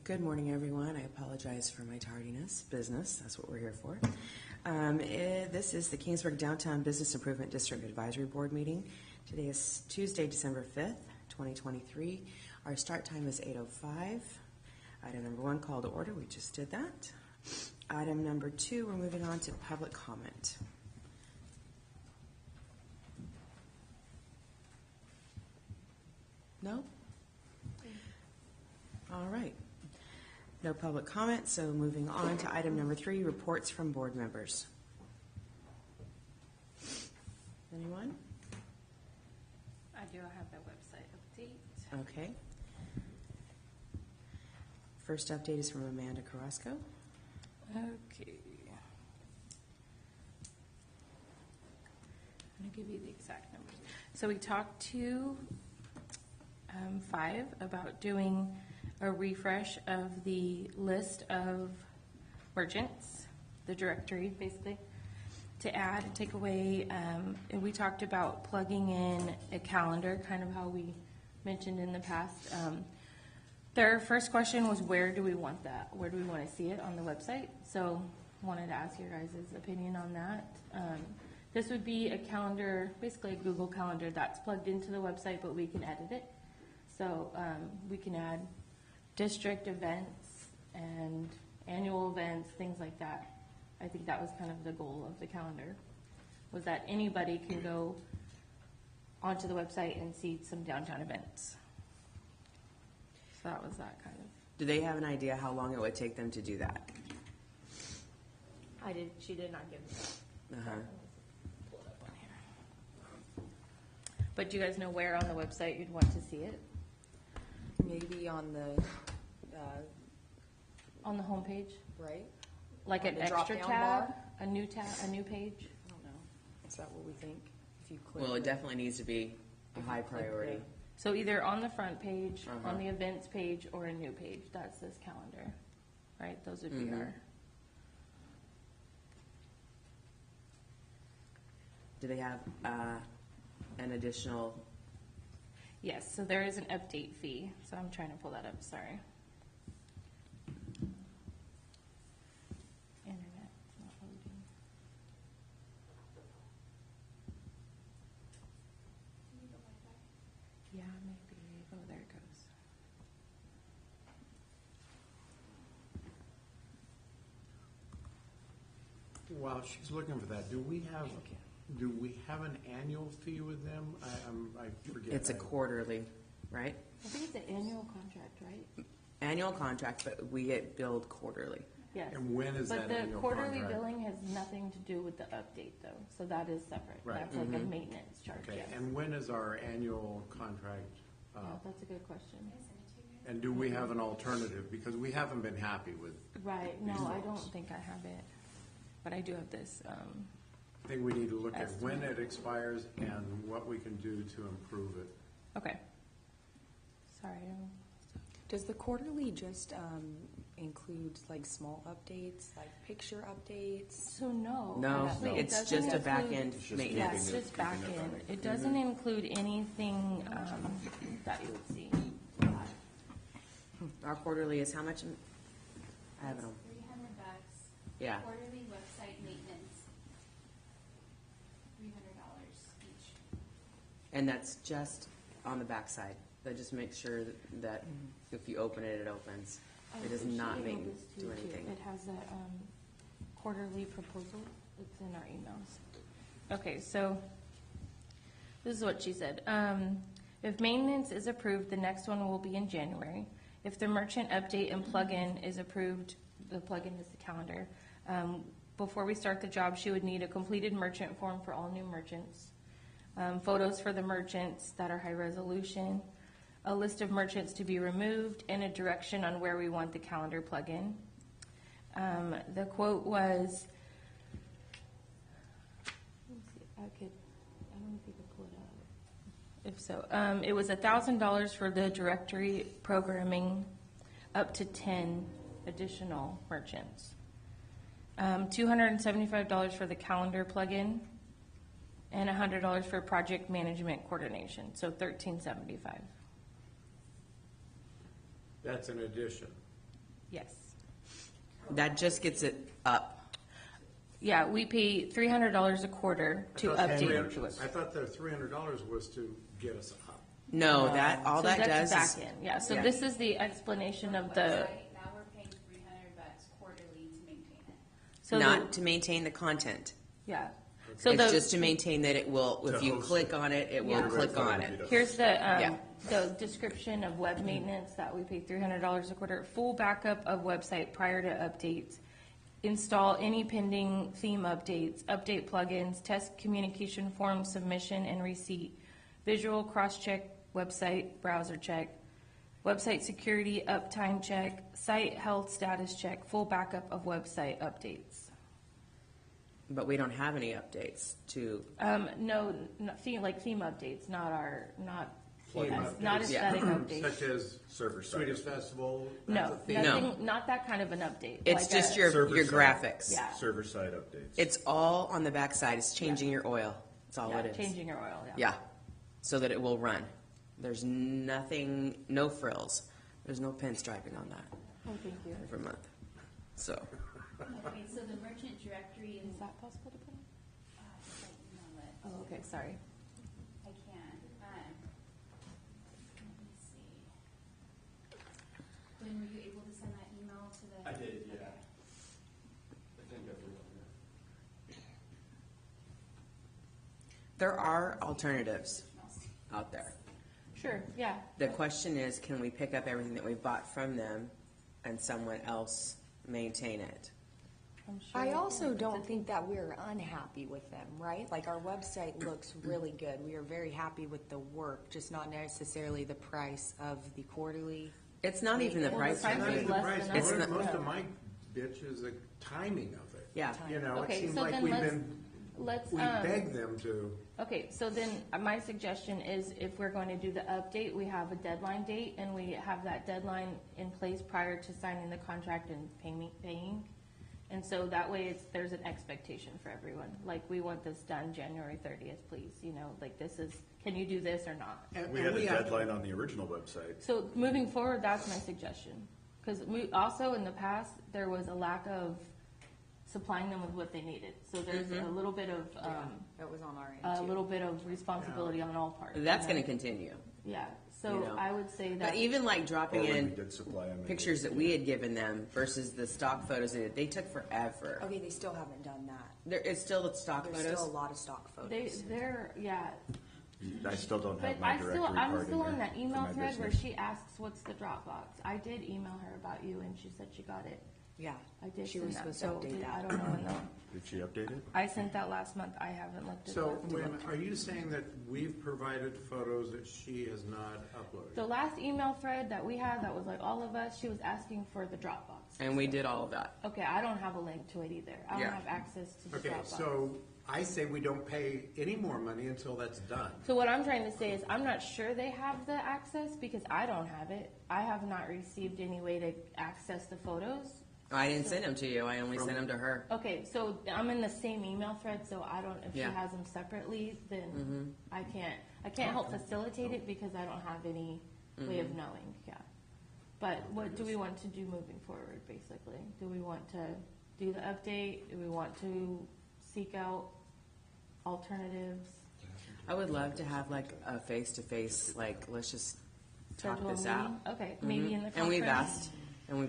Good morning, everyone. I apologize for my tardiness. Business, that's what we're here for. This is the Kingsburg Downtown Business Improvement District Advisory Board meeting. Today is Tuesday, December 5th, 2023. Our start time is 8:05. Item number 1, call to order. We just did that. Item number 2, we're moving on to public comment. No? All right. No public comment, so moving on to item number 3, reports from board members. Anyone? I do have the website update. Okay. First update is from Amanda Carrasco. Okay. I'm going to give you the exact numbers. So we talked to 5 about doing a refresh of the list of merchants, the directory basically, to add, take away, and we talked about plugging in a calendar, kind of how we mentioned in the past. Their first question was, where do we want that? Where do we want to see it on the website? So wanted to ask your guys' opinion on that. This would be a calendar, basically a Google Calendar that's plugged into the website, but we can edit it. So we can add district events and annual events, things like that. I think that was kind of the goal of the calendar, was that anybody can go onto the website and see some downtown events. So that was that kind of. Do they have an idea how long it would take them to do that? She did not give me that. Uh-huh. Pull it up on here. But do you guys know where on the website you'd want to see it? Maybe on the homepage, right? like On an the extra drop-down tab, bar? a new tab, a new page. I don't know. Is that what we think? If you click. Well, it definitely needs to be a high priority. So either on the front page, Uh-huh. on the events page, or a new page. That's this calendar, right? Those would be our. Do they have an additional? Yes, so there is an update fee. So I'm trying to pull that up, sorry. Internet's not loading. Yeah, maybe. Oh, there it goes. While she's looking for that, do we have an annual fee with them? I forget. It's a quarterly, right? I think it's an annual contract, right? Annual contract, but we get billed quarterly. Yes. And when is But that the annual quarterly contract? billing has nothing to do with the update, though, so that is separate. Right. That's like a maintenance charge, Okay, yes. and when is our annual contract Yeah, up? that's a good question. And do we have an alternative? Because we haven't been happy with, Right, no, These I ones. don't think I have it, but I do have this, I think we need to look at when Estimate. it expires and what we can do to improve it. okay. Sorry, I don't- Does the quarterly just include like small updates, like picture updates? so no. No, actually, it it's doesn't just a back include- end It's just maintenance. Yeah, it's keeping it- just back keeping it end. running. It doesn't include anything, that you would see. Our quarterly is how much? I have it on. $300. Yeah. Quarterly website maintenance. $300 each. And that's just on the backside. That just makes sure that if you open it, it opens. It does not She make, emailed this to do you, too. anything. It has that quarterly proposal. It's in our emails. Okay, so this is what she said. If maintenance is approved, the next one will be in January. If the merchant update and plugin is approved, the plugin is the calendar. Before we start the job, she would need a completed merchant form for all new merchants, photos for the merchants that are high resolution, a list of merchants to be removed, and a direction on where we want the calendar plugin. The quote was, let me see, I don't know if you could pull it up. If so, it was $1,000 for the directory programming, up to 10 additional merchants. $275 for the calendar plugin, and $100 for project management coordination, so $1,375. That's an addition. Yes. That just gets it up. Yeah, we pay $300 a quarter to update the website. I thought the $300 was to get us up. No, that, all So that that's does back is, in, yeah, so yeah. this is the explanation of the, Website, now we're paying $300 quarterly to maintain it. so not the, to maintain the content. yeah. So It's the, just to maintain that it will, if To you host click on it, it will Yeah. click on it. here's Yeah. the description of web maintenance that we pay $300 a quarter. Full backup of website prior to updates. Install any pending theme updates, update plugins, test communication form submission and receipt, visual cross-check, website browser check, website security uptime check, site health status check, full backup of website updates. But we don't have any updates to, No, theme updates, not Theme not updates. aesthetic Yeah. updates. Such as Server side. Swedish Festival. No, that's a theme. No. nothing, not that kind of an update. it's like just a- your Server side. graphics. Yeah. Server side updates. It's all on the backside. It's changing your oil. That's all yeah, it is. changing your oil. Yeah. Yeah, so that it will run. There's nothing, no frills. There's no pinstriping on that Oh, thank you. every month. So, Okay, so the merchant directory Is is, that possible to put? if I email it, Oh, okay. Sorry. I can. Let me see. Glenn, were you able to send that email to the? I did, yeah. I think I put it on there. there are alternatives out there. Sure. Yeah. The question is, can we pick up everything that we bought from them and someone else maintain it? I'm sure. I we also can. don't think that we're unhappy with them, right? Like, our website looks really good. We are very happy with the work, just not necessarily the price of the quarterly. It's not even the Well, price. the price for is me. less Price. than It's ours. not- Most Yeah. of my bitch is the timing of it. Yeah. You know, it Okay, seems so like then we've let's- been, Let's. we begged them to. Okay, so then my suggestion is if we're going to do the update, we have a deadline date and we have that deadline in place prior to signing the contract and paying. And so that way there's an expectation for everyone. Like, we want this done January 30th, please. You know, like, this is, can you do this or not? We had a deadline on the original website. So moving forward, that's my suggestion. Because also in the past, there was a lack of supplying them with what they needed. So there's a little bit of, That was on our end, a too. little bit of responsibility on all parts. That's you know? going to continue. Yeah, you so know. I would say But that, even like dropping Or when we in did supply them. pictures that we had given them versus the stock photos, they took forever. Okay, they still haven't done that. There is still the stock There's photos. still a lot of stock photos. they're, yeah. I still don't But have my directory card I'm still in on there that for email my thread where business. she asks, what's the Dropbox? I did email her about you and she said she got it. Yeah. I did She send was that, supposed to so update I that. don't know when though. Did she update it? I sent that last month, I haven't looked at So, that. when, are you saying that we've provided photos that she has not The uploaded? last email thread that we had, that was like all of us, she was asking for the Dropbox. And we did all of that. Okay, I don't have a link to it either. I Yeah. don't have access to the Okay, Dropbox. so I say we don't pay any more money until that's done. So what I'm trying to say is, I'm not sure they have the access because I don't have it. I have not received any way to access the photos. I didn't send them to you. I only sent them to her. Okay, so I'm in the same email thread, so I don't, if she Yeah. has them separately, then I can't help facilitate it because I don't have any way of knowing, yeah. But what do we want to do moving forward, basically? Do we want to do the update? Do we want to seek out alternatives? I would love to have like a face-to-face, like, let's just talk Schedule a this out. meeting? Okay, maybe in the And we've conference.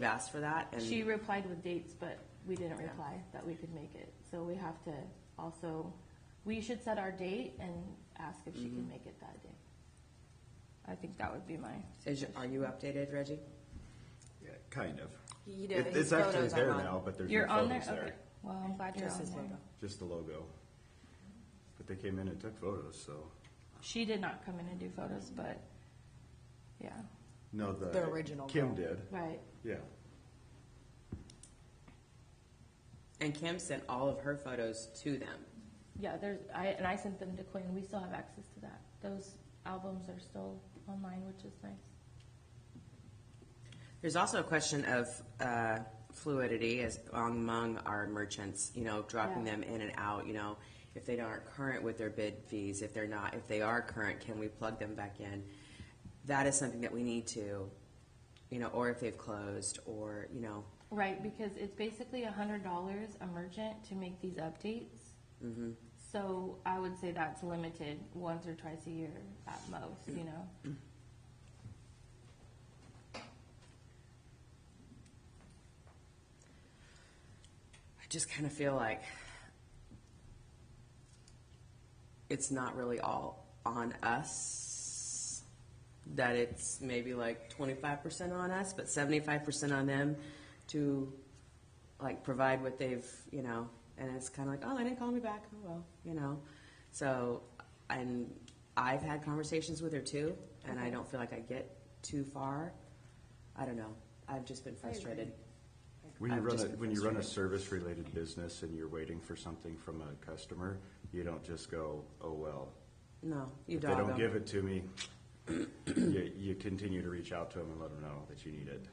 asked for that. And She replied with dates, but we didn't reply that we could make it. So we have to also, we should set our date and ask if she can make it that day. I think that would be my. Are you updated, Reggie? Yeah, kind of. He did- It's his actually photos are there on. now, but there's You're no on there? photos Okay. there. Well, I'm glad you're Just on his there. logo. Just the logo. But they came in and took photos, so. She did not come in and do photos, but, yeah, No, The original Kim girl. did, right. yeah. And Kim sent all of her photos to them. Yeah, I sent them to Quinn. We still have access to that. Those albums are still online, which is nice. There's also a question of fluidity as among our merchants, dropping Yeah. them in and out, if they aren't current with their bid fees, if they are current, can we plug them back in? That is something that we need to, or if they've closed, or, Right, because it's basically $100 a merchant to make these updates. mm-hmm. So I would say that's limited, once or twice a year at most, I just kind of feel like it's not really all on us, that it's maybe like 25% on us, but 75% on them to like provide what they've, and it's kind of like, oh, they didn't call me back. Oh, well, So, and I've had conversations with her too, and I don't feel like I get too far. I don't know. I've just been frustrated. When you I've run just a, been when you run a frustrated. service-related business and you're waiting for something from a customer, you don't just go, oh, well. No, you If they dog don't 'em. give it to me, you continue to reach out to them and let them know that you need it.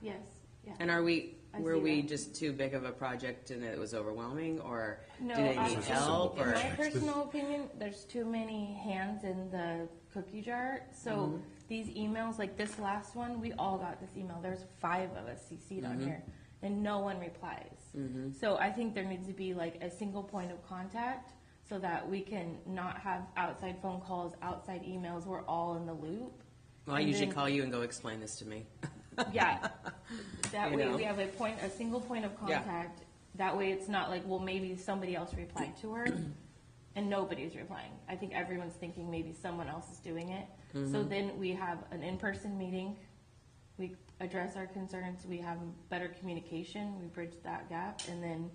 Yes, yeah. And were I see we that. just too big of a project and it was overwhelming, or No, do they I- need It's a help? simple Or In my personal opinion, there's too many hands in the cookie jar. So these emails, like this last one, we all got this email. There's 5 of us CC'd on here, and no one replies. So I think there needs to be like a single point of contact so that we can not have outside phone calls, outside emails. We're all in the loop. well, I And usually then- call you and go explain this to me. Yeah. That You way know? we have a single point of Yeah. contact. That way it's not like, well, maybe somebody else replied to her and nobody's replying. I think everyone's thinking maybe someone else is doing it. So then we have an in-person meeting. We address our concerns. We have better communication. We bridge that gap, and then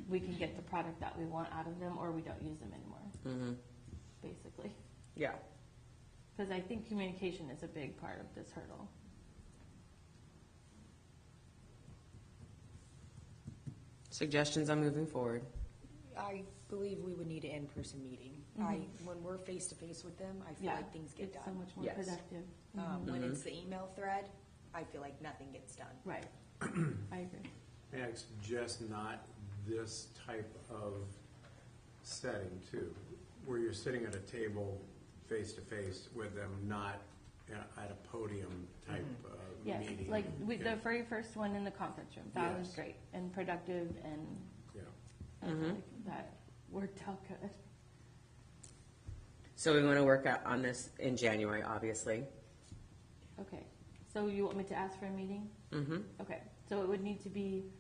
we can get the product that we want out of them, or we don't use them anymore. Basically, Yeah. because I think communication is a big part of this hurdle. Suggestions on moving forward. I believe we would need an in-person meeting. When we're face-to-face with them, I feel Yeah, like things get it's so done. much more Yes. productive. When it's the email thread, I feel like nothing gets done. Right. I agree. May I suggest not this type of setting too, where you're sitting at a table face-to-face with them, not at a podium type Yes, meeting? like Okay. the very first one in the conference room, that was Yes. great and productive, and Yeah. I feel like that worked out good. So we want to work out on this in January, obviously. Okay, so you want me to ask for a meeting? Mm-hmm. Okay, so it would need to be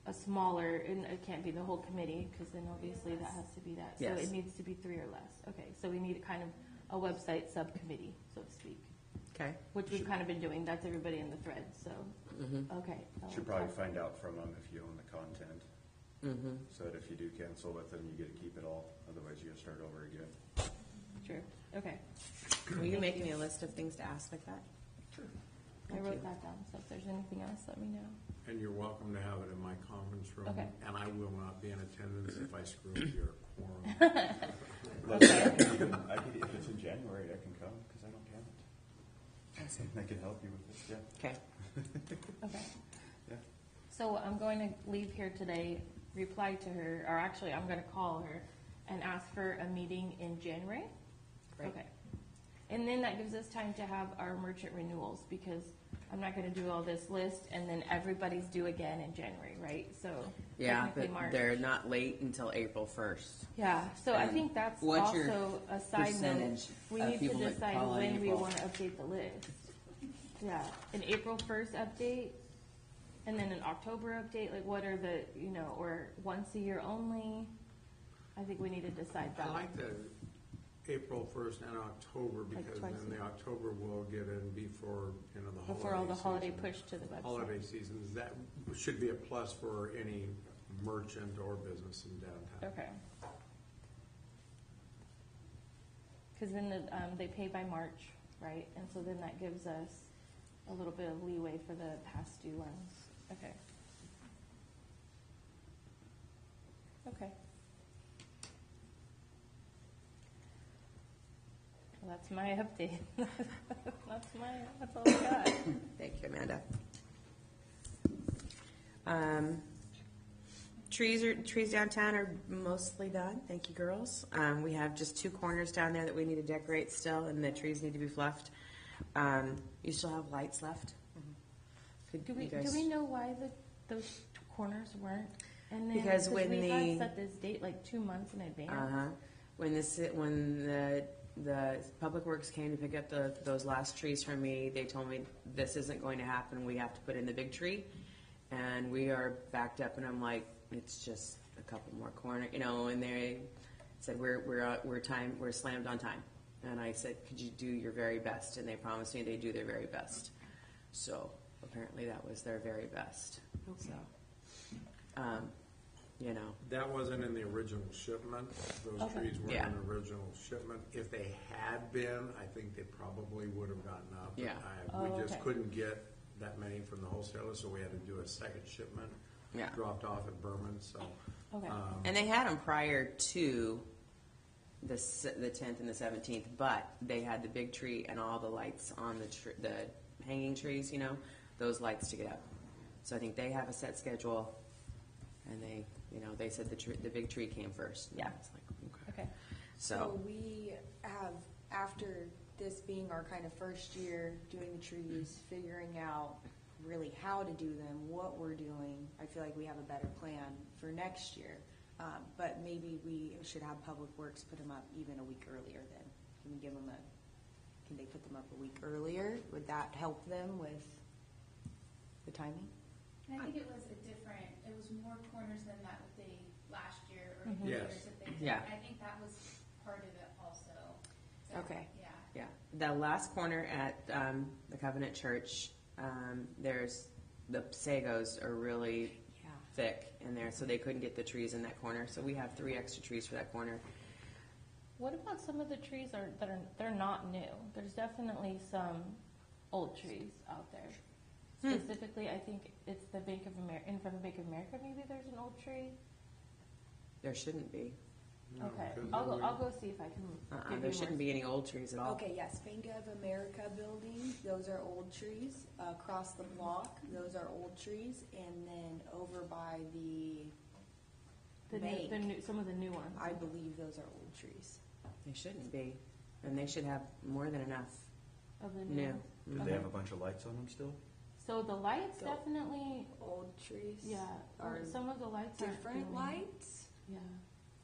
a smaller, and it can't be the whole committee, because then obviously that has to be that. So Yes. it needs to be 3 or less. Okay, so we need kind of a website subcommittee, so to speak, Okay. which we've kind of been doing. That's everybody in the thread, so, okay. Should probably find out from them if you own the content, Mm-hmm. so that if you do cancel with them, you get to keep it all, otherwise you gotta start over again. True, okay. Will you make me a list of things to ask like that? I Thank wrote you. that down, so if there's anything else, let me know. And you're welcome to have it in my conference room. Okay. And I will not be in attendance if I screw up your quorum. I could, if it's in January, I can come, because I don't count. I can help you with this, yeah. Okay. Okay. Yeah. So I'm going to leave here today, reply to her, or actually, I'm gonna call her and ask for a meeting in January. Great. Okay. And then that gives us time to have our merchant renewals, because I'm not gonna do all this list and then everybody's due again in January, right? So Yeah, technically but March. they're not late until April 1st. Yeah, so I And think that's what's your also a side note. percentage We of need to people that decide call on when we April? wanna update the list. Yeah, an April 1st update, and then an October update, like what are the, or once a year only? I think we need to decide I that. like the April 1st and October, Like because twice then a the year. October will get in before, the holiday Before all the holiday season. push to the website. Holiday seasons, that should be a plus for any merchant or business in downtown. Okay. Cause then they pay by March, right? And so then that gives us a little bit of leeway for the past due ones. Okay. Okay. Well, that's my update. That's all I got. Thank you, Amanda. Trees downtown are mostly done. Thank you, girls. We have just 2 corners down there that we need to decorate still, and the trees need to be fluffed. You still have lights left? Could Do we, you guys- do we know why those corners weren't? And then, Because when we the- had set this date like 2 months in advance. Uh-huh. When the Public Works came to pick up those last trees from me, they told me this isn't going to happen. We have to put in the big tree, and we are backed up. And I'm like, it's just a couple more corner, And they said we're slammed on time. And I said, could you do your very best? And they promised me they'd do their very best. So apparently that was their very best. Okay. So, That wasn't in the original shipment. Those Okay. trees weren't Yeah. in the original shipment. If they had been, I think they probably would have gotten up. But Yeah. We Oh, just okay. couldn't get that many from the wholesaler, so we had to do a second shipment. Yeah. Dropped off at Berman, so. Okay. And they had them prior to the 10th and the 17th, but they had the big tree and all the lights on the hanging trees, those lights to get up. So I think they have a set schedule, and they said the big tree came first. Yeah. It's like, Okay. So we have, after this being our kind of first year doing the trees, figuring out really how to do them, what we're doing, I feel like we have a better plan for next year. But maybe we should have Public Works put them up even a week earlier then. Can they put them up a week earlier? Would that help them with the timing? I think it was it was more corners than that with the last year or Mhm. the Yes. years that they did. Yeah. I think that was part of it also. So, Okay. Yeah. Yeah. The last corner at the Covenant Church, there's the sagos are really Yeah. thick in there, so they couldn't get the trees in that corner. So we have 3 extra trees for that corner. What about some of the trees they're not new? There's definitely some old trees out there. Specifically, I think it's the Bank of America, in front of Bank of America, maybe there's an old tree. There shouldn't be. No, Okay, because I'll go see if I can give There you shouldn't more. be any old trees at all. Okay, yes, Bank of America building, those are old trees. Across the block, those are old trees. And then over by the bank, Some of the new ones. I believe those are old trees. They shouldn't be, and they should have more than enough Of the new new. ones. Do Okay. they have a bunch of lights on them still? So the lights So- definitely, Old trees. yeah, Are some of the lights aren't different doing- lights. Yeah.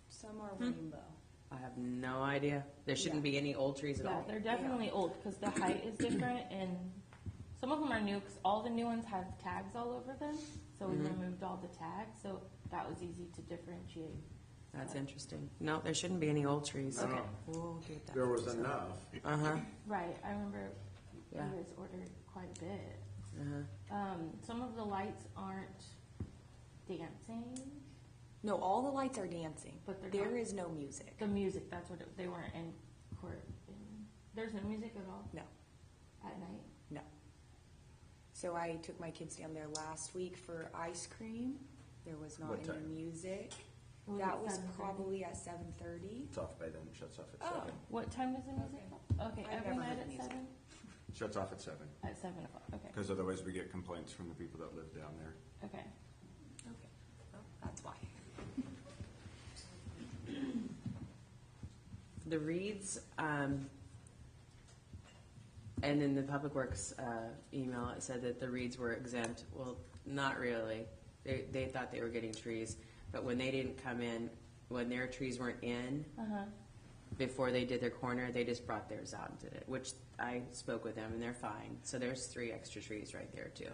Some are rainbow. I have no idea. There shouldn't be any old trees at Yeah, all. they're definitely old because the height is different, and some of them are new because all the new ones have tags all over them. So we removed all the tags, so that was easy to differentiate. That's interesting. No, there shouldn't be any old trees. Okay. We'll get that. There was enough. Uh-huh, Right, I remember Yeah. you guys ordered quite a bit. uh-huh. Some of the lights aren't dancing. No, all the lights are dancing, But they're there not- is no music. The music, that's what they weren't in court. There's no music at all No, at night. no. So I took my kids down there last week for ice cream. There was not What any time? music. Was That it was 7:30? probably at 7:30. It's off by then, it shuts off at Oh. 7. What time does the music? Okay, I've every never night heard at music. 7. Shuts off at 7, At 7 o'clock. Okay. because otherwise we get complaints from the people that live down there. Okay. Okay, well, that's why. The reeds, and in the Public Works email, it said that the reeds were exempt. Well, not really. They thought they were getting trees, but when they didn't come in, when their trees weren't in, before they did their corner, they just brought theirs out and did it, which I spoke with them, and they're fine. So there's 3 extra trees right there, too.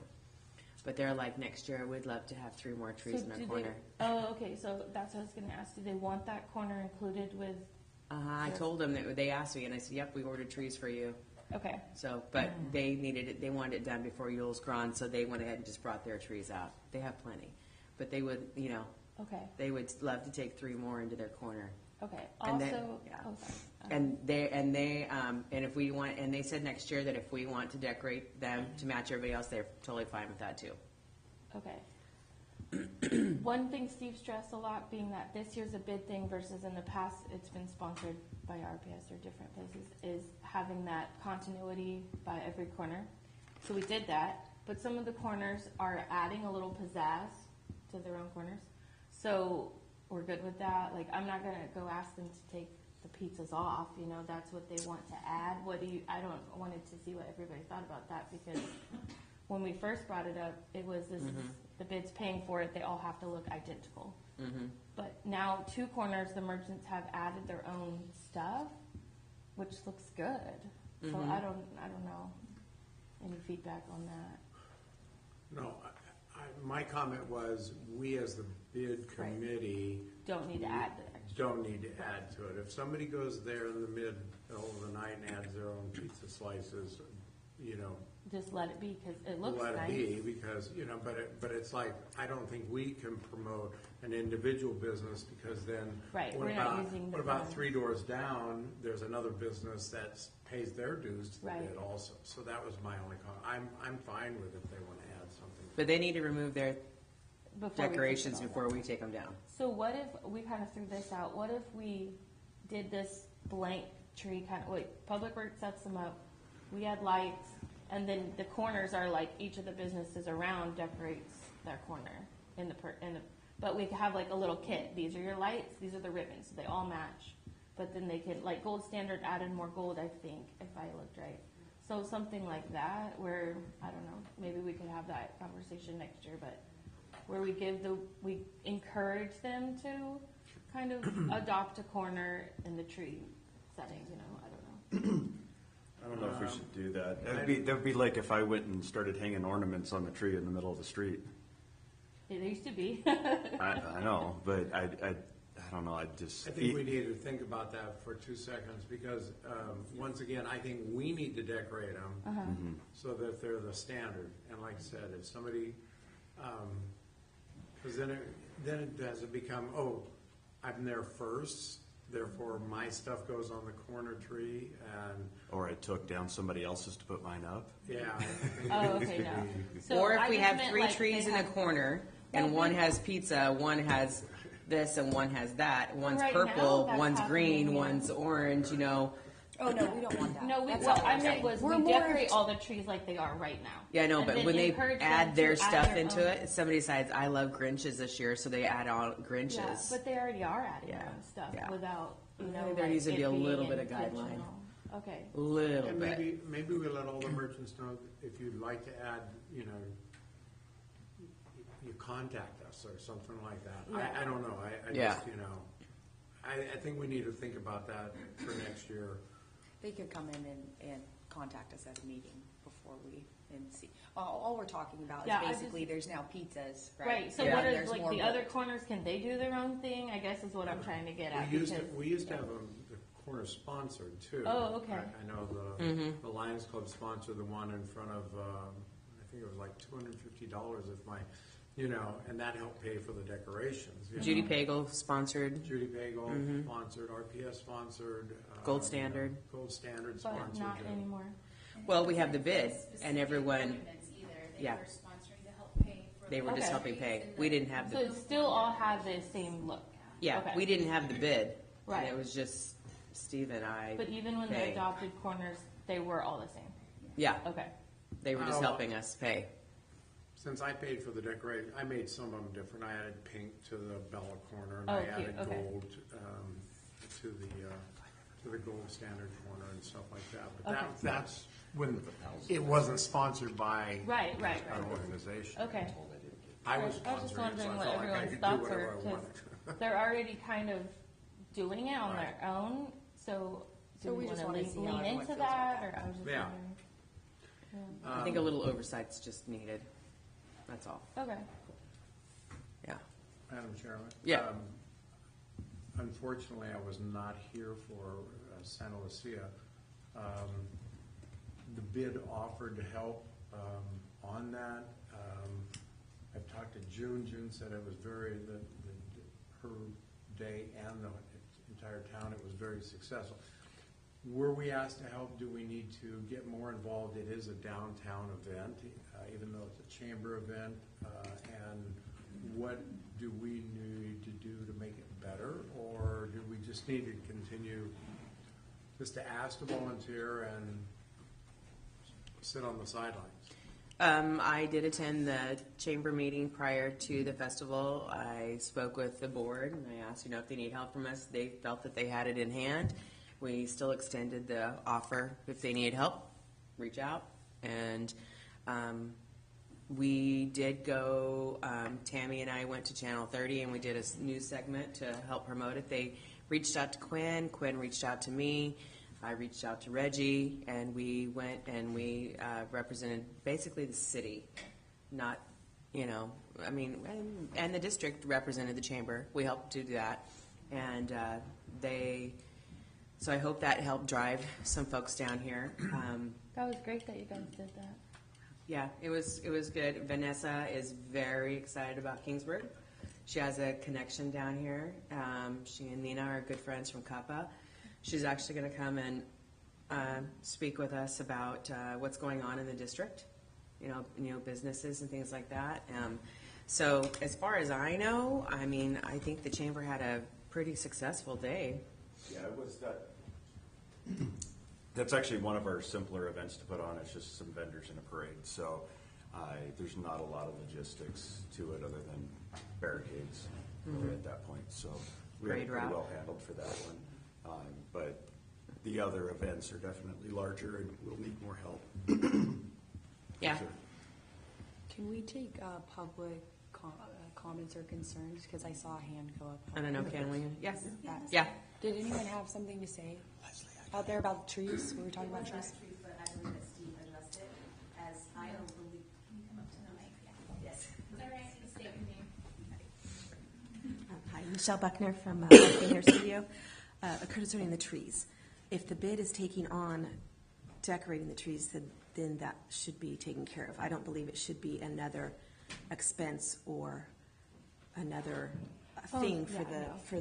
But they're like, next year, we'd love to have 3 more trees in our do corner. okay, so that's what I was gonna ask. Do they want that corner included with, I told them that they asked me, and I said, "Yep, we ordered trees for you." okay, So, but they needed it. They wanted it done before Yule's Gron, so they went ahead and just brought their trees out. They have plenty, but they would, okay, they would love to take 3 more into their corner. okay. And then- Also, yeah. oh, sorry. And if we want, and they said next year that if we want to decorate them to match everybody else, they're totally fine with that too. Okay. One thing Steve stressed a lot, being that this year's a bid thing versus in the past, it's been sponsored by RPS or different places, is having that continuity by every corner. So we did that, but some of the corners are adding a little pizzazz to their own corners. So we're good with that. Like, I'm not gonna go ask them to take the pizzas off, you know, that's what they want to add. I wanted to see what everybody thought about that, because when we first brought it up, it was this is the bid's paying for it, they all have to look identical. But now 2 corners, the merchants have added their own stuff, which looks good. So I don't know. Any feedback on that? No, my comment was, we as the bid Right. committee Don't need to add the extra. don't need to add to it. If somebody goes there in the middle of the night and adds their own pizza slices, you know, Just let it be, because it looks let nice. it be, because, you know, but it's like, I don't think we can promote an individual business, because then. Right, what we're not about- using the What about brand. 3 doors down, there's another business that pays their dues to the Right. bid also. So that was my only comment. I'm fine with if they want to add something. But they need to remove their Before we take decorations it all before down. we take them down. So what if, we kind of threw this out, what if we did this blank tree kind of, Public Works sets them up, we add lights, and then the corners are like, each of the businesses around decorates their corner but we have like a little kit, these are your lights, these are the ribbons, they all match. But then they can, like Gold Standard added more gold, I think, if I looked right. So something like that, where, I don't know, maybe we could have that conversation next year, but where we encourage them to kind of adopt a corner in the tree setting, you know, I don't know. I don't know if we should do that. That'd be like if I went and started hanging ornaments on the tree in the middle of the street. It used to be. I know, but I don't know, I think we need to think about that for 2 seconds, because, once again, I think we need to decorate them so that they're the standard. And like I said, if somebody, because then it doesn't become, oh, I'm there first, therefore my stuff goes on the corner tree, and, Or I took down somebody else's to put mine up. yeah. Oh, okay, no. So Or if I we just have meant, 3 like, trees they in a have- corner, and one has pizza, one has this, and one has that. One's right now, purple, that's one's green, happening, yeah. one's orange, you know. Oh, no, we don't want that. No, That's what not I what meant was We're we more- decorate all the trees like they are right now. Yeah, I know, And but then when they encourage them add their to add stuff their into own. it, somebody decides, I love Grinches this year, so they add on Yeah, Grinches. but they already are adding their Yeah, own stuff yeah. without, you I know, think there like needs to be it a being little bit of guideline. intentional. Okay. Little And bit. maybe we let all the merchants know that if you'd like to add, you know, you contact us or something like that. Yeah. I don't know, I Yeah. just, you know, I think we need to think about that for next year. They could come in and contact us at a meeting before and see. All we're talking about Yeah, I is basically just- there's now pizzas, right? Right, so Yeah. what are, There's like, more the other gold. corners, can they do their own thing, I guess is what I'm trying to get at, We used because. to have the corner sponsored too. Oh, okay. I know the Lions Club sponsored the one in front of, I think it was like $250 if my, you know, and that helped pay for the decorations. you Judy know. Pagel sponsored. Judy Bagel sponsored, RPS sponsored. Gold Standard. Gold Standard But sponsored. not yeah. anymore. Well, we have the bid, Specific and everyone, monuments either. They yeah. were sponsoring to help pay for they were just Okay. helping pay. We didn't have So the, it still all had the same look. yeah, Okay. we didn't have the bid. Right. And it was just Steve and I. But even when pay. they adopted corners, they were all the same. Yeah, Okay. they were just Oh. helping us pay. Since I paid for the decoration, I made some of them different. I added pink to the Bella corner, and Oh, I cute. added Okay. gold to the Gold Standard corner and stuff like that. But Okay. that's when it wasn't sponsored by Right. our organization. Okay. I was I was just sponsoring it, so wondering I what felt like I everyone's could do thoughts whatever were, I because wanted. they're already kind of doing it on Right. their own, so So do we we just want wanna to see how lean everyone into feels about that, that. or I was just Yeah. wondering. I think a little oversight's just needed. That's all. Okay. Yeah. Madam Chairman? Yeah. Unfortunately, I was not here for Santa Lucia. The bid offered to help on that. I've talked to June. June said it was her day and the entire town, it was very successful. Were we asked to help, do we need to get more involved? It is a downtown event, even though it's a chamber event. And what do we need to do to make it better? Or do we just need to continue just to ask to volunteer and sit on the sidelines? I did attend the chamber meeting prior to the festival. I spoke with the board and I asked, if they need help from us. They felt that they had it in hand. We still extended the offer. If they need help, reach out. And we did go, Tammy and I went to Channel 30 and we did a news segment to help promote it. They reached out to Quinn reached out to me, I reached out to Reggie, and we went and we represented basically the city, not, and the district represented the chamber. We helped do that. And so I hope that helped drive some folks down here. That was great that you guys did that. Yeah, it was good. Vanessa is very excited about Kingsburg. She has a connection down here. She and Nina are good friends from Kappa. She's actually going to come and speak with us about what's going on in the district, businesses and things like that. So as far as I know, I think the chamber had a pretty successful day. Yeah, it was that. That's actually one of our simpler events to put on. It's just some vendors in a parade. So there's not a lot of logistics to it other than barricades really at that point. So we were Parade pretty route. well handled for that one. But the other events are definitely larger and will need more help. Yeah. Sure. Can we take public comments or concerns? Because I saw a hand go up. I don't know, can we? Yes. Yes. Yeah. Did anyone have something to say out there about the trees? We were talking about trees. But I believe that Steve addressed it, as I don't believe. Can you come up to the mic? Yes. All right, state your name. Hi, Michelle Buckner from Buckner Hair Studio. Concerning the trees, if the bid is taking on decorating the trees, then that should be taken care of. I don't believe it should be another expense or another thing for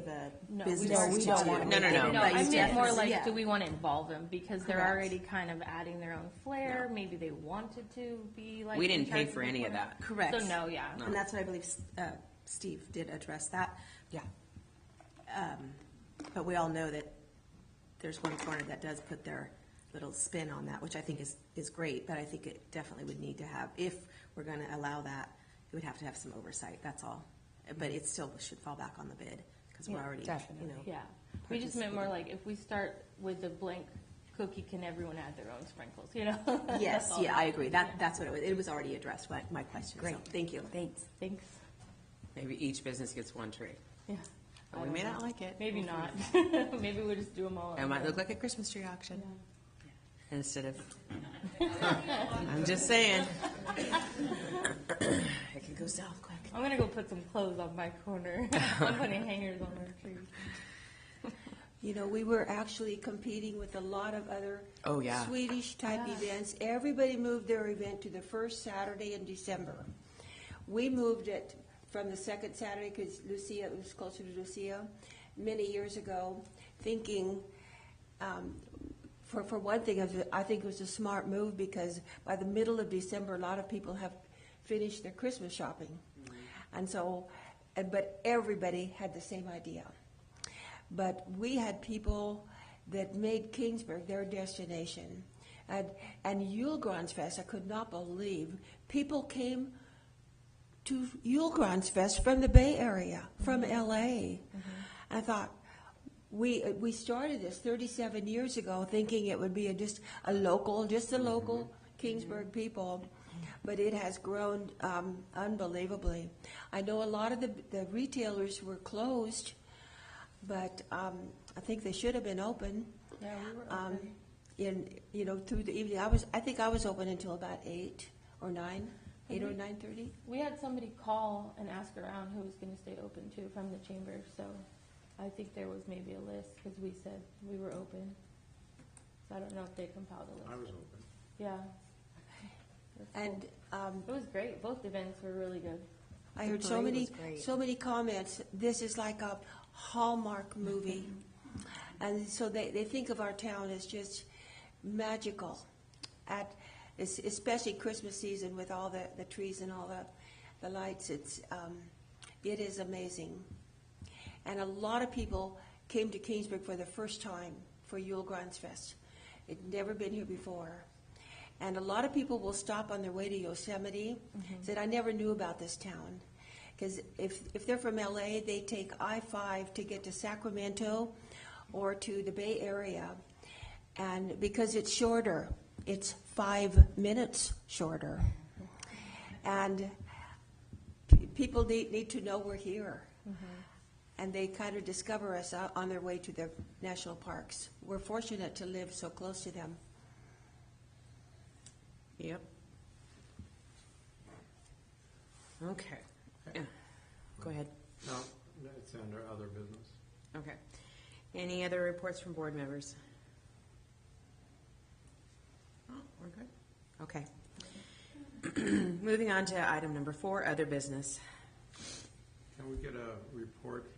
the No, business we to don't do. want No. No, I meant more like, Yeah. do we want to involve them? Because they're Correct. already kind of adding their own flair. Maybe they wanted to be like. We in didn't pay charge for the any of equipment. that. Correct. So no, yeah. And that's what I believe Steve did address that. Yeah. But we all know that there's one corner that does put their little spin on that, which I think is great, but I think it definitely would need to have, if we're going to allow that, it would have to have some oversight, that's all. But it still should fall back on the bid, because we're Yeah, already, definitely. Yeah. We just meant more like if we start with the blank cookie, can everyone add their own sprinkles, That's Yes, all. yeah, I agree. That's what it was already addressed, my question. Great. So, thank you. Thanks. Thanks. Maybe each business gets one tree. Yeah. But I we don't may know. not like it. Maybe not. Maybe we'll just do them all. at It might once. look like a Christmas tree auction instead of. I'm just saying. It can go south quick. I'm gonna go put some clothes on my corner. I'm putting hangers on our tree. We were actually competing with a lot of other Oh, yeah. Swedish-type events. Everybody moved their event to the first Saturday in December. We moved it from the second Saturday because Lucia, it was closer to Lucia, many years ago, thinking, for one thing, I think it was a smart move because by the middle of December, a lot of people have finished their Christmas shopping. And so, but everybody had the same idea. But we had people that made Kingsburg their destination. And Julgransfest, I could not believe, people came to Julgransfest from the Bay Area, from LA. I thought, we started this 37 years ago thinking it would be just a local Kingsburg people. But it has grown unbelievably. I know a lot of the retailers were closed, but I think they should have been open. Yeah, we were open. Through the evening. I think I was open until about 8 or 9:30. We had somebody call and ask around who was going to stay open too from the chamber. So I think there was maybe a list because we said we were open. So I don't know if they compiled a list. I was open. Yeah. That's cool. And It was great. Both events were really good. I heard The so parade many was great. so many comments. This is like a Hallmark movie, and so they think of our town as just magical, especially Christmas season with all the trees and all the lights. It is amazing, and a lot of people came to Kingsburg for the first time for Julgransfest. It'd never been here before. And a lot of people will stop on their way to Yosemite, said, I never knew about this town. Because if they're from LA, they take I-5 to get to Sacramento or to the Bay Area. And because it's shorter, it's 5 minutes shorter. And people need to know we're here. And they kind of discover us out on their way to their national parks. We're fortunate to live so close to them. Yep. Okay. Yeah. Go ahead. No, it's under other business. Okay. Any other reports from board members? Oh, we're good. Okay. Moving on to item number 4, other business. Can we get a report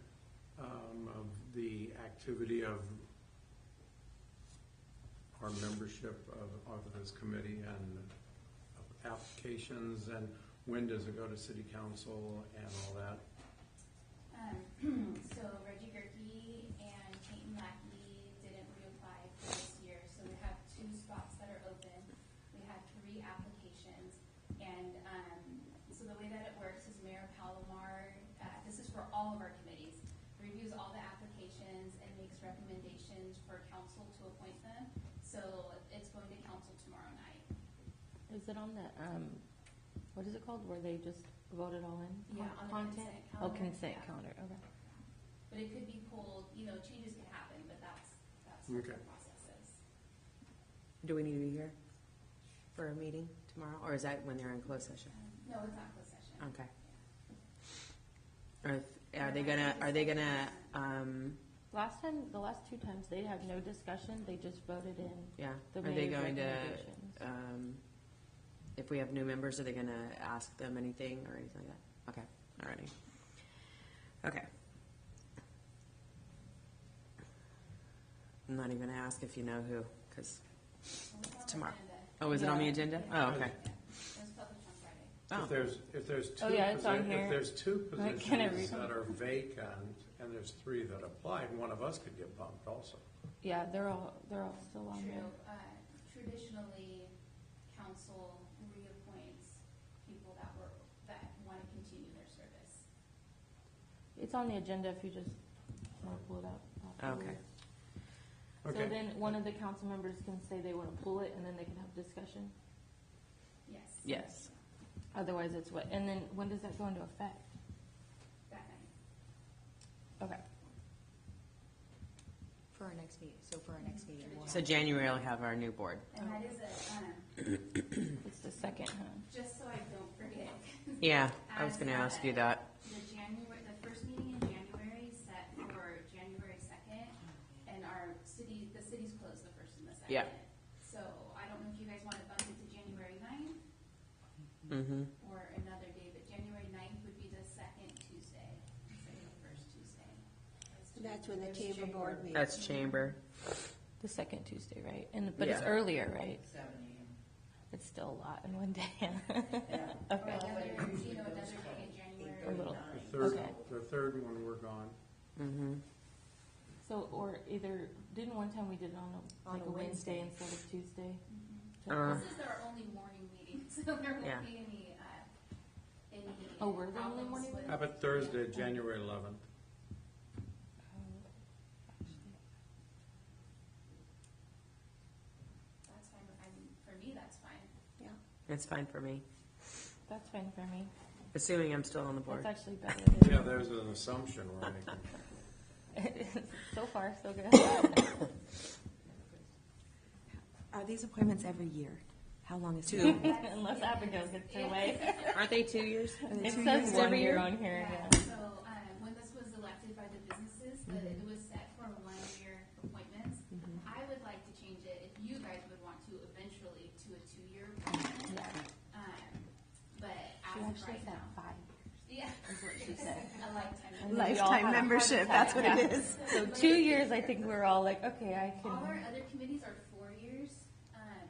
of the activity of our membership of this committee and of applications, and when does it go to city council and all that? So Reggie Gerke and Peyton Lackey didn't reapply for this year, so we have 2 spots that are open. We had 3 applications, and so the way that it works is Mayor Palomar, this is for all of our committees, reviews all the applications and makes recommendations for council to appoint them. So it's going to council tomorrow night. Is it on the, what is it called, where they just vote it all in? Yeah, on the Content? consent Oh, calendar. consent Yeah. calendar, okay. But it could be pulled, changes could happen, but that's what Okay. the process is. Do we need to be here for a meeting tomorrow, or is that when they're in closed session? No, it's not closed session. Okay. Are they gonna? The last 2 times, they had no discussion, they just voted in. Yeah. The Are they mayor's going to? recommendations. If we have new members, are they going to ask them anything or anything like that? Okay. Alrighty. Okay. I'm not even going to ask if you know who, because it's tomorrow. Oh, is it on the Yeah. agenda? Oh, okay. Yeah, it was published on Friday. Oh. If there's 2 Oh, yeah, it's on here. if there's 2 I can't positions read. that are vacant and there's 3 that applied, one of us could get bumped also. Yeah, they're all still on True. there. Traditionally, council reappoints people that want to continue their service. It's on the agenda if you just want to pull it up. Okay. So Okay. then one of the council members can say they want to pull it, and then they can have discussion. Yes. Yes. Otherwise, it's what, and then when does that go into effect? That night. Okay. For our next meeting, we'll So January we'll have our new board. And that is It's the second, huh? just so I don't forget. Yeah, I was going to ask you that. The first meeting in January is set for January 2nd, and the city's closed the 1st and the 2nd. Yeah. So I don't know if you guys want to bump it to January 9th Mm-hmm. or another day, but January 9th would be the 2nd Tuesday instead of the 1st Tuesday. That's when the chamber board meets. That's chamber. The second Tuesday, right? But it's Yeah. earlier, right? It's still a lot in one day. Or Okay. another day in January. A little. The Okay. third one, we're gone. Mm-hmm. So, or either, didn't one time we did it on On a a Wednesday Wednesday. instead of Tuesday? This is our only morning meeting, so there won't Yeah. be any Oh, we're the only problems morning with- How about Thursday, January 11th? That's fine. For me, that's fine. It's fine for me, That's fine for me. assuming I'm still on the board. That's actually better than. Yeah, there's an assumption we're making. So far, so good. Are these appointments every year? How long is 2. Unless Abigail gets her way. Aren't they 2 years? It 2 says years 1 every year year? on here, Yeah, yeah. so when this was elected by the businesses, it was set for 1-year appointments. I would like to change it, if you guys would want to, eventually to a 2-year appointment. But She as of actually right said now. 5, Yeah. is what she said. A lifetime. And then we all Lifetime had a heart membership, attack, that's what it yeah. is. So 2 years, I think we're all like, okay, I All our can. other committees are 4 years,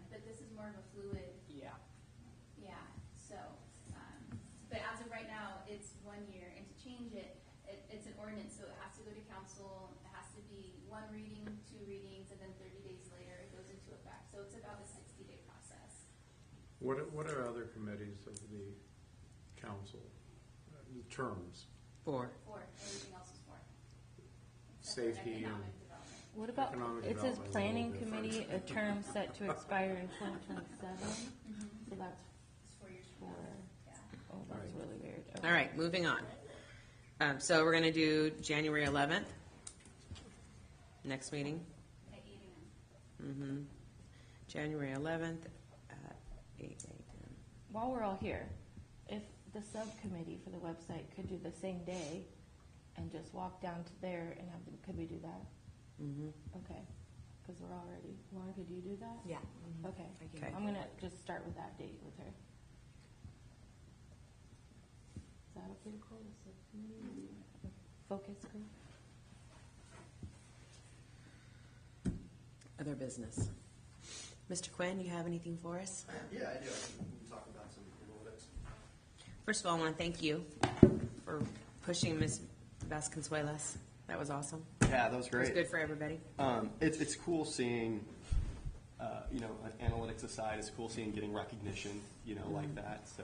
but this is more of a fluid. Yeah, so, but as of right now, it's 1 year, and to change it, it's an ordinance, so it has to go to council, it has to be 1 reading, 2 readings, and then 30 days later, it goes into effect, so it's about a 60-day process. What are other committees of the council? The terms, 4. 4, everything else is 4. Except for safety and economic development. What about, Economic it says development is a little planning different. committee, a term set to expire in 2027? So that's It's 4 years for, from now. Yeah. oh, that's Right. really weird. Okay. All right, moving on. So we're going to do January 11th, next meeting. At 8 a.m. January 11th at 8 a.m. While we're all here, if the subcommittee for the website could do the same day and just walk down to there and have them, could we do that? Okay, because we're already, Lauren, could you do that? Yeah. Okay, Okay. I'm gonna just start with that date with her. Is that okay to call the subcommittee? Focus group? Other business. Mr. Quinn, you have anything for us? Yeah, I do. We can talk about some analytics. First of all, I want to thank you for pushing Ms. Vasconcelos. That was awesome. Yeah, that was It was great. good for everybody. It's cool seeing, analytics aside, it's cool seeing getting recognition, like that. So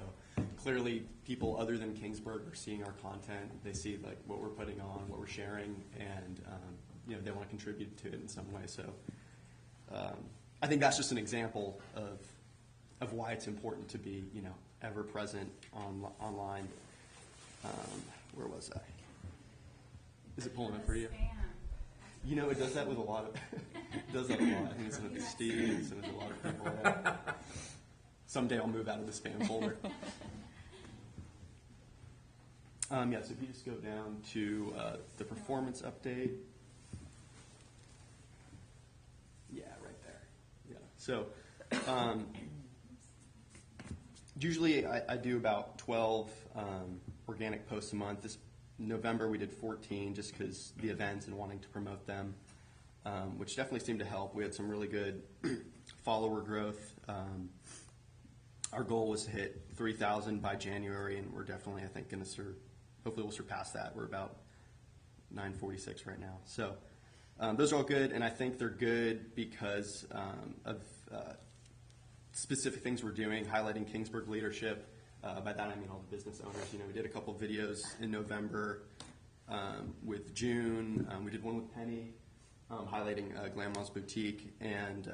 clearly, people other than Kingsburg are seeing our content. They see like what we're putting on, what we're sharing, and they want to contribute to it in some way. So I think that's just an example of why it's important to be, ever present online. Where was I? Is it pulling up for you? Spam. It does that with a lot of. It does that a lot. I think it's with Steve. It's with a lot of people. Yeah. Someday I'll move out of the spam folder. So if you just go down to the performance update. Yeah, right there. Yeah. So usually I do about 12 organic posts a month. This November we did 14 just because the events and wanting to promote them, which definitely seemed to help. We had some really good follower growth. Our goal was to hit 3,000 by January, and we're definitely, I think, going to hopefully we'll surpass that. We're about 946 right now. So those are all good, and I think they're good because of specific things we're doing, highlighting Kingsburg leadership. By that I mean all the business owners. We did a couple of videos in November with June. We did one with Penny, highlighting Glamwell's Boutique, and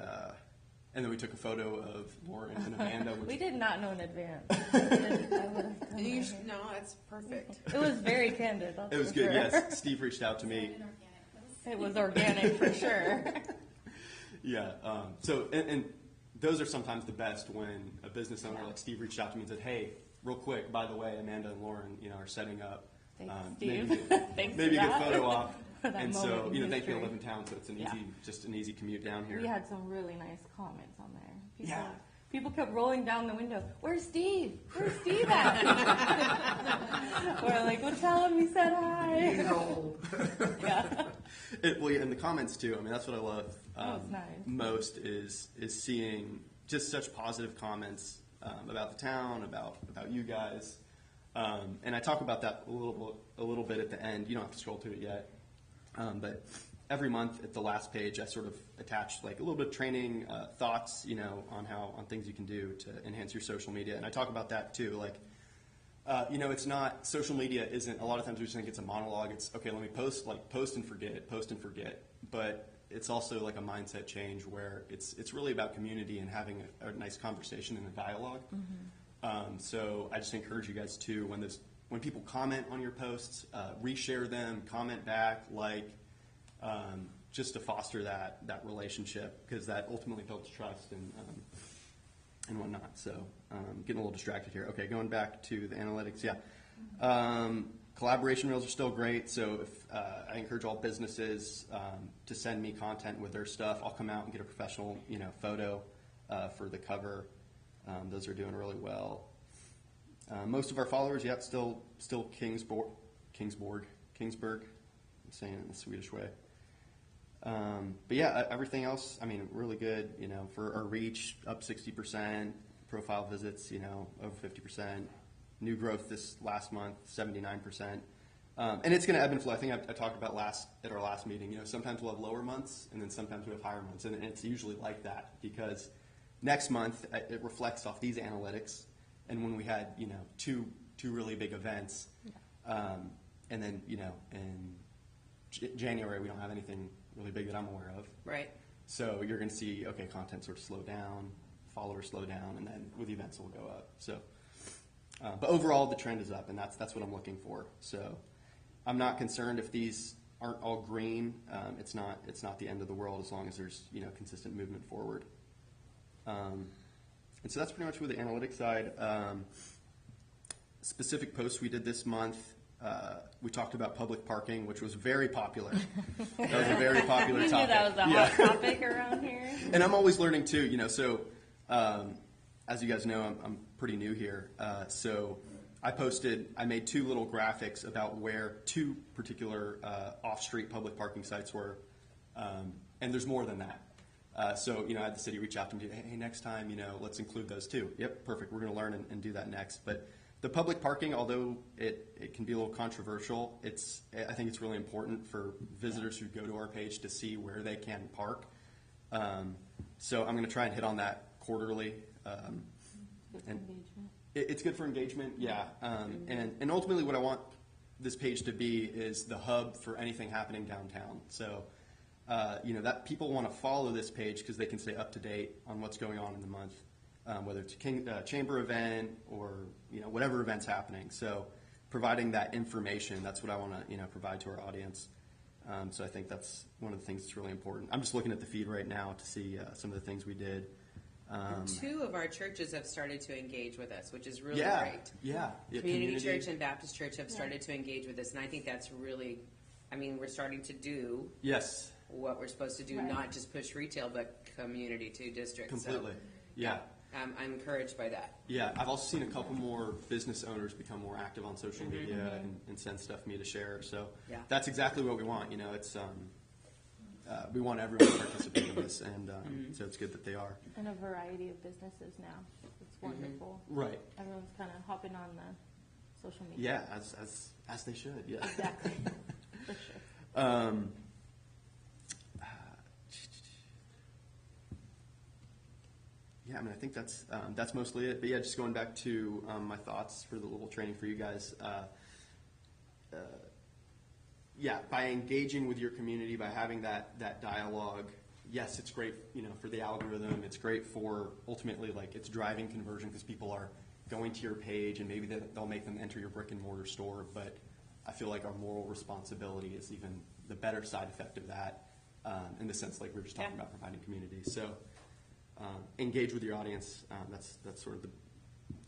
then we took a photo of Lauren and Amanda. Which We did not know in advance. I would've come right here. No, that's perfect. It was very candid. That's it was for good. sure. Yes, Steve reached out to me. And organic. It was organic for sure. Yeah. And those are sometimes the best when a business owner like Steve reached out to me and said, "Hey, real quick, by the way, Amanda and Lauren, are setting up. Thanks, Maybe, Steve. Thanks maybe for a good that. photo op." For that And so, moment in thank you to history. live in town, so it's an Yeah. just an easy commute down here. We had some really nice comments on there. People, Yeah. people kept rolling down the window. Where's Steve? Where's Steve at? We're like, well, tell him we said hi. Yeah. And the comments too. I mean, that's what I love That was nice. most is seeing just such positive comments about the town, about you guys. And I talk about that a little bit at the end. You don't have to scroll to it yet, but every month at the last page, I sort of attach like a little bit of training thoughts, on things you can do to enhance your social media. And I talk about that too, like. It's not, social media isn't, a lot of times we just think it's a monologue. It's, okay, let me post and forget. But it's also like a mindset change where it's really about community and having a nice conversation and a dialogue. So I just encourage you guys to, when people comment on your posts, reshare them, comment back, just to foster that relationship, because that ultimately builds trust and whatnot. So getting a little distracted here. Okay, going back to the analytics. Yeah, collaboration reels are still great. So if I encourage all businesses to send me content with their stuff, I'll come out and get a professional photo for the cover. Those are doing really well. Most of our followers, still Kingsburg. I'm saying it in the Swedish way. But yeah, everything else, I mean, really good, for our reach, up 60%, profile visits, over 50%, new growth this last month, 79%. And it's going to ebb and flow. I think I talked about at our last meeting, sometimes we'll have lower months and then sometimes we have higher months. And it's usually like that because Next month, it reflects off these analytics, and when we had two really big events, and then in January we don't have anything really big that I'm aware of. Right. So you're going to see content sort of slow down, followers slow down, and then with events it will go up. So, but overall the trend is up, and that's what I'm looking for. So I'm not concerned if these aren't all green. It's not the end of the world as long as there's consistent movement forward. And so that's pretty much with the analytics side. Specific posts we did this month, we talked about public parking, which was very popular. That was a very popular You knew topic. that was a hot topic around here. And I'm always learning too, so as you guys know, I'm pretty new here. So I made 2 little graphics about where 2 particular off-street public parking sites were, and there's more than that. So I had the city reach out to me, hey, next time, let's include those too. Yep, perfect. We're going to learn and do that next. But the public parking, although it can be a little controversial, I think it's really important for visitors who go to our page to see where they can park. So I'm going to try and hit on that quarterly. It's good for engagement, yeah. And ultimately what I want this page to be is the hub for anything happening downtown. So, that people want to follow this page because they can stay up to date on what's going on in the month, whether it's a chamber event or, whatever event's happening. So providing that information, that's what I want to, provide to our audience. So I think that's one of the things that's really important. I'm just looking at the feed right now to see some of the things we did. 2 of our churches have started to engage with us, which is really great. Yeah. Community Church and Baptist Church have started to engage with us, and I think that's really, we're starting to do what we're supposed to do, Right. not just push retail, but community to districts. Completely. So, Yeah. I'm encouraged by that. Yeah, I've also seen a couple more business owners become more active on social media and send stuff to me to share. So that's exactly what we want. It's we want everyone to participate in this, and so it's good that they are. And a variety of businesses now. It's wonderful. Right. Everyone's kind of hopping on the social media. Yeah, as they should. Yeah. Exactly. For sure. Yeah, I think that's mostly it. But yeah, just going back to my thoughts for the little training for you guys. By engaging with your community, by having that dialogue, yes, it's great, for the algorithm. It's great for ultimately, it's driving conversion because people are going to your page and maybe they'll make them enter your brick and mortar store. But I feel like our moral responsibility is even the better side effect of that, in the sense like we were just talking about providing community. So engage with your audience. That's sort of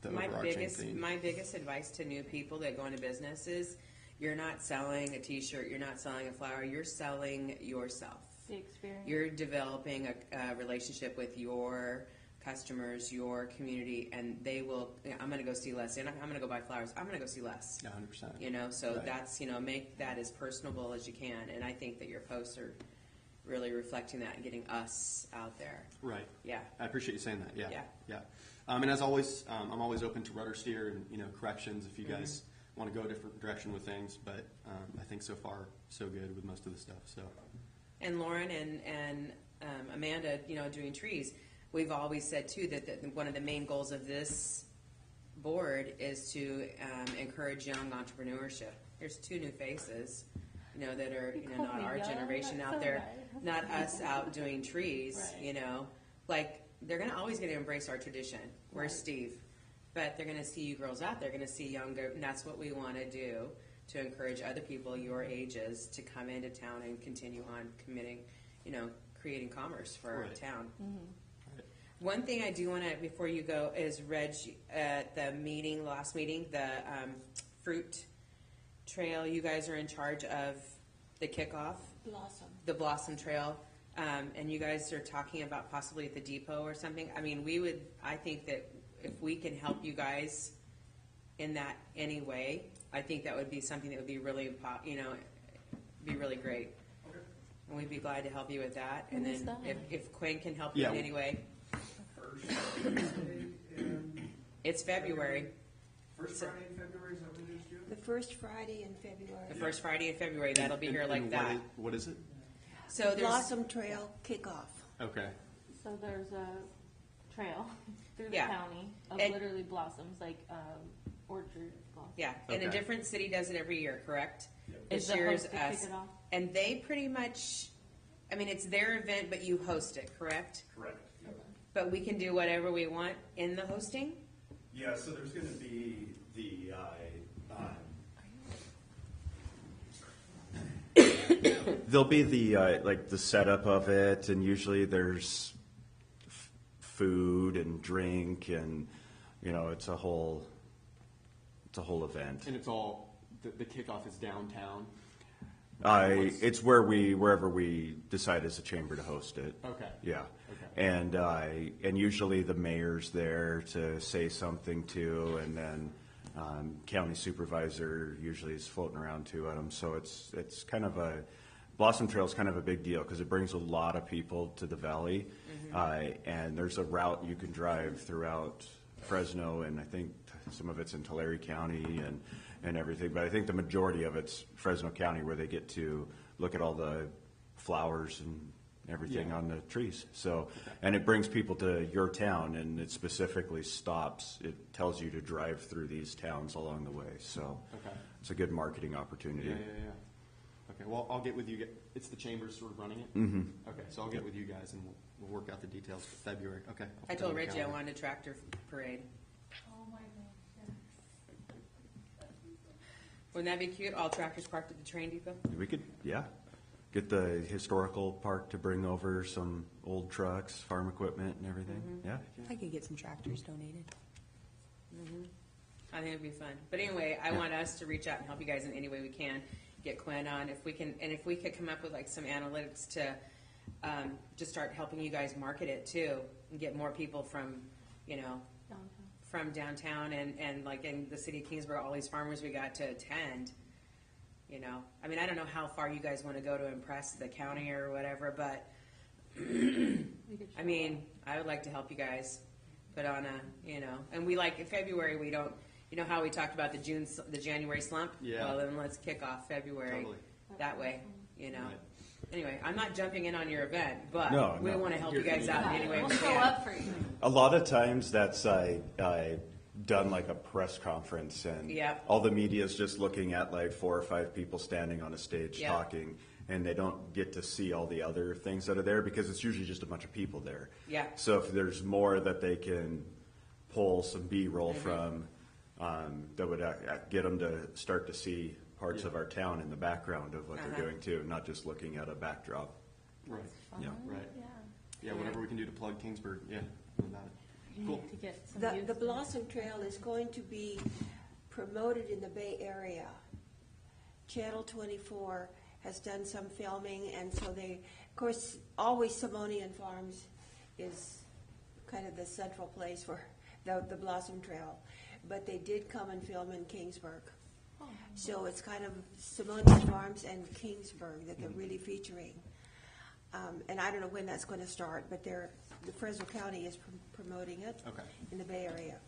the overarching theme. My biggest advice to new people that go into business is, you're not selling a T-shirt, you're not selling a flower, you're selling yourself. The experience. You're developing a relationship with your customers, your community, and they will, I'm going to go see Les. I'm going to go buy flowers. I'm going to go see Les. 100%. So Right. that's, make that as personable as you can. And I think that your posts are really reflecting that and getting us out there. Right. Yeah. I appreciate you saying that. Yeah. Yeah. Yeah. And as always, I'm always open to rudder steer and corrections if you guys want to go a different direction with things. But I think so far so good with most of the stuff. So. And Lauren and Amanda, doing trees, we've always said too that one of the main goals of this board is to encourage young entrepreneurship. There's 2 new faces, that are not our generation out there, not us out doing trees. Right. They're always going to embrace our tradition. Where's Steve? But they're going to see you girls out there. They're going to see younger, and that's what we want to do, to encourage other people your ages to come into town and continue on creating commerce for our town. Right. One thing I do want to, before you go, is Reg, at the last meeting, the fruit trail, you guys are in charge of the kickoff, the Blossom Trail, and you guys are talking about possibly at the depot or something. I think that if we can help you guys in that any way, I think that would be something that would be really, be really great. Okay. And we'd be glad to help you with that. And When is then that? if Quinn can help you in any way. First Tuesday in It's February. First Friday in February, is that what it is, June? The first Friday in February. The first Friday in February, that'll be here like that. What is it? So there's Blossom Trail kickoff. Okay. So there's a trail through the Yeah. county of And- literally blossoms, like orchard blossoms. Yeah, and a Okay. different city does it every year, correct? Is This the year's host to kick us. it off? And they pretty much, I mean, it's their event, but you host it, correct? Correct. But we can do whatever we want in the hosting? Yeah, so there's gonna be there'll be the, like the setup of it, and usually there's food and drink and, you know, it's a whole event. And it's all, the kickoff is downtown. It's wherever we decide as a chamber to host it. Okay. Yeah. Okay. And usually the mayor's there to say something too, and then county supervisor usually is floating around too at them. So it's kind of Blossom Trail is kind of a big deal because it brings a lot of people to the valley, and there's a route you can drive throughout Fresno, and I think some of it's in Tulare County and everything. But I think the majority of it's Fresno County, where they get to look at all the flowers and everything Yeah. on the trees. So, and it brings people to your town, and it specifically stops. It tells you to drive through these towns along the way. So, Okay. it's a good marketing opportunity. Yeah. Okay, well, I'll get with you. It's the chambers sort of running it? Mm-hmm. Okay, so I'll get with you guys and we'll work out the details for February. Okay. I'll I put it told on the Reggie I calendar. wanted a tractor parade. Oh my gosh, yes. Wouldn't that be cute? All tractors parked at the train depot? We could, get the historical park to bring over some old trucks, farm equipment and everything. Yeah. I could get some tractors donated. I think it'd be fun. But anyway, I want us to reach out and help you guys in any way we can. Get Quinn on if we can, and if we could come up with like some analytics to just start helping you guys market it too, and get more people from, you know, Downtown. from downtown and like in the city of Kingsburg, all these farmers we got to attend. You know, I mean, I don't know how far you guys want to go to impress the county or whatever, but We could I show mean, I would like to help you guys put on a, you know, and we like in February we don't, you know how we talked about the January slump? Yeah. Well, then let's kick off February Totally. that way, you know. Right. Anyway, I'm not jumping in on your event, but No, we no. want to help you Here for guys you. out in any way We'll we show can. up for you. A lot of times that's I done like a press conference, and Yep. all the media is just looking at like 4 or 5 people standing on a stage Yep. talking, and they don't get to see all the other things that are there because it's usually just a bunch of people there. Yeah. So if there's more that they can pull some B-roll Mm-hmm. from, that would get them to start to see parts of our town in the background of what Uh-huh. they're doing too, not just looking at a backdrop. Right, Yeah. right. Yeah. Yeah, whatever we can do to plug Kingsburg, yeah, no doubt. You Cool. need to get some The youth. Blossom Trail is going to be promoted in the Bay Area. Channel 24 has done some filming, and so they, of course, always Simonian Farms is kind of the central place for the Blossom Trail. But they did come and film in Kingsburg. So it's kind of Simonian Farms and Kingsburg that they're really featuring. And I don't know when that's going to start, but the Fresno County is promoting it Okay. in the Bay Area.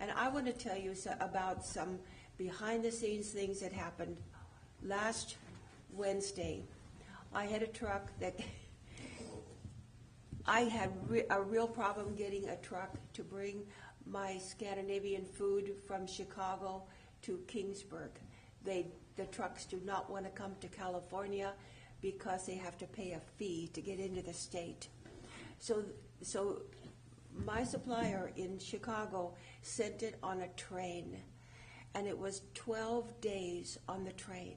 And I want to tell you about some behind-the-scenes things that happened last Wednesday. I had a truck that I had a real problem getting a truck to bring my Scandinavian food from Chicago to Kingsburg. The trucks do not want to come to California because they have to pay a fee to get into the state. So my supplier in Chicago sent it on a train, and it was 12 days on the train.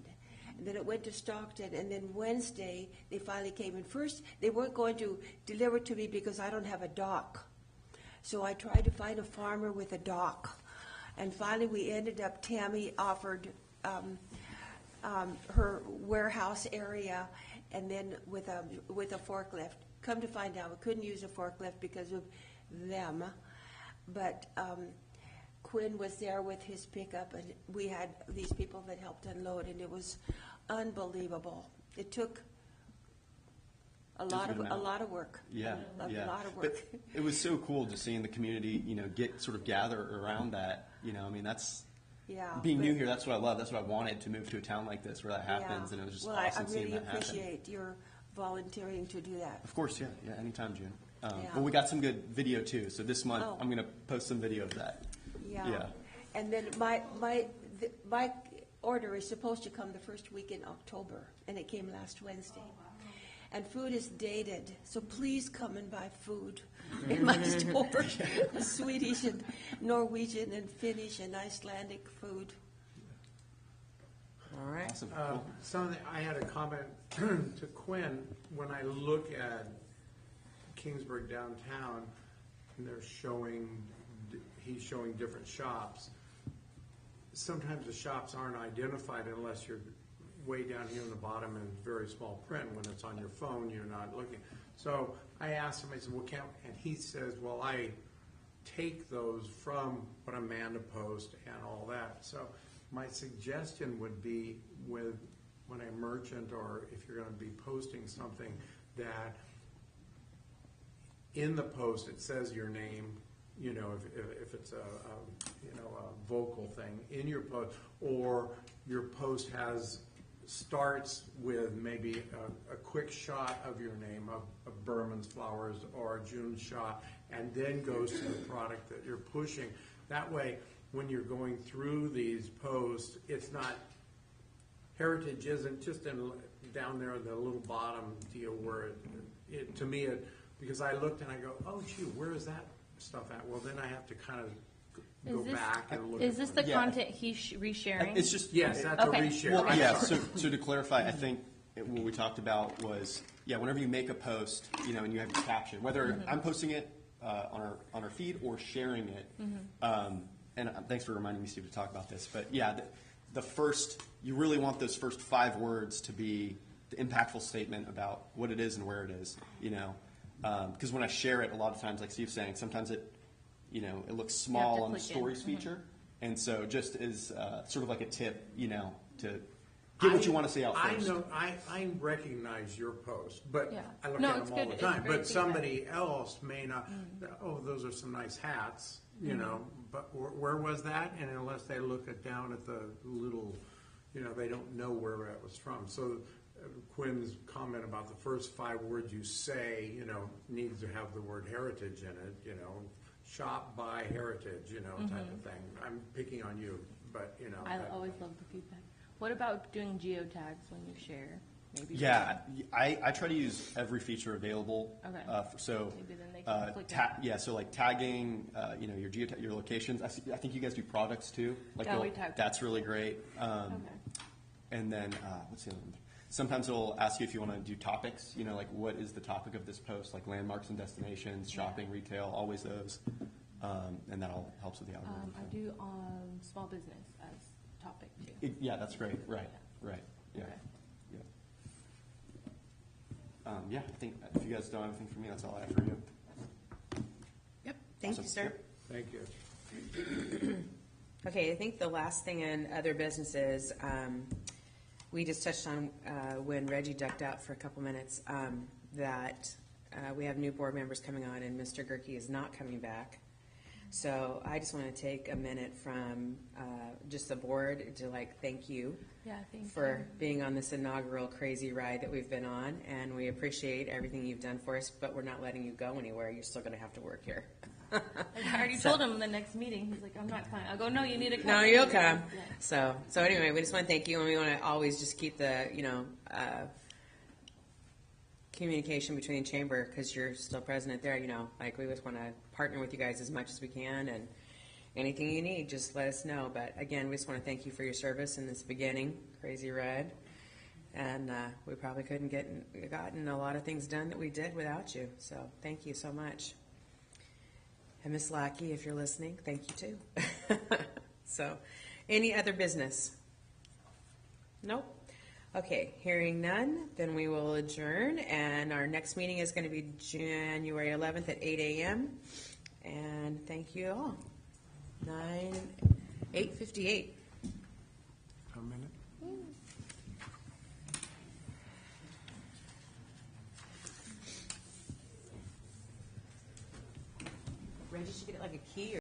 And then it went to Stockton, and then Wednesday they finally came in. First, they weren't going to deliver to me because I don't have a dock. So I tried to find a farmer with a dock. And finally we ended up, Tammy offered her warehouse area, and then with a forklift. Come to find out, we couldn't use a forklift because of them. But Quinn was there with his pickup, and we had these people that helped unload, and it was unbelievable. It took a lot of work. Yeah, a yeah. lot of But work. it was so cool just seeing the community, gather around that. I mean, that's Yeah. being but- new here. That's what I love. That's what I wanted to move to a town like this where that happens, Yeah. and it was just well, awesome I seeing really that happen. appreciate your volunteering to do that. Of course, yeah, anytime, June. Well, we got some good video too. So this month Oh. I'm going to post some video of that. Yeah. And then my order is supposed to come the first week in October, and it came last Wednesday. And food is dated, so please come and buy food in my store. Swedish and Norwegian and Finnish and Icelandic food. All right. Awesome. Cool. Something, I had a comment to Quinn, when I look at Kingsburg downtown, and he's showing different shops. Sometimes the shops aren't identified unless you're way down here in the bottom in very small print. When it's on your phone, you're not looking. So I asked him, I said, and he says, well, I take those from what Amanda posts and all that. So my suggestion would be when a merchant, or if you're going to be posting something, that in the post it says your name, if it's a vocal thing in your post, or your post starts with maybe a quick shot of your name, of Berman's Flowers or a June shot, and then goes to the product that you're pushing. That way, when you're going through these posts, it's not, heritage isn't just down there in the little bottom deal where to me, because I looked and I go, oh, gee, where is that stuff at? Well, then I have to kind of go back and look. Is this the Yeah. content he's resharing? It's just Yes, that's Okay. a reshare. Well, I'm yeah. sorry. So to clarify, I think what we talked about was, whenever you make a post, and you have your caption, whether I'm posting it on our feed or sharing it. And thanks for reminding me, Steve, to talk about this. But yeah, the first, you really want those first 5 words to be the impactful statement about what it is and where it is. Because when I share it, a lot of times, like Steve's saying, sometimes it looks small on the click in. stories feature. And so just as sort of like a tip, to get what you want to say out first. I know, I recognize your post, but Yeah. I look No, at it's them all good. the It's time. great But somebody else may not, oh, those are some nice hats, but where was that? And unless they look down at the little, they don't know where that was from. So Quinn's comment about the first 5 words you say, needs to have the word heritage in it, shop by heritage, type of thing. I'm picking on you, but, I always love the feedback. What about doing geotags when you share? Maybe Yeah, I try to use every feature available. Okay. So, Maybe then they can click it. so like tagging, your locations. I think you guys do products too. Like Yeah, we tag. that's really great. Okay. And then what's the other one? Sometimes it'll ask you if you want to do topics. Like what is the topic of this post? Like landmarks and destinations, shopping, retail, always those. And that all helps with the algorithm. I do small business as topic too. Yeah, that's great. Right. Yeah. Okay. Yeah, I think if you guys don't have anything for me, that's all I have for you. Yep. Thank Awesome. you, sir. Yep. Thank you. Okay, I think the last thing in other businesses, we just touched on when Reggie ducked out for a couple minutes, that we have new board members coming on and Mr. Gerke is not coming back. So I just want to take a minute from just the board to thank you Yeah, thank for you. being on this inaugural crazy ride that we've been on, and we appreciate everything you've done for us, but we're not letting you go anywhere. You're still going to have to work here. I already told him the next meeting. He's like, I'm not coming. I'll go, no, you need to come. No, you'll come. Yeah. So anyway, we just want to thank you, and we want to always just keep the, communication between chamber, because you're still president there, we just want to partner with you guys as much as we can, and anything you need, just let us know. But again, we just want to thank you for your service in this beginning, crazy ride. And we probably couldn't gotten a lot of things done that we did without you. So thank you so much. And Miss Lackey, if you're listening, thank you too. So, any other business? Nope. Okay, hearing none, then we will adjourn. And our next meeting is going to be January 11th at 8 a.m. And thank you all. 8:58. A minute. Reggie should get like a key or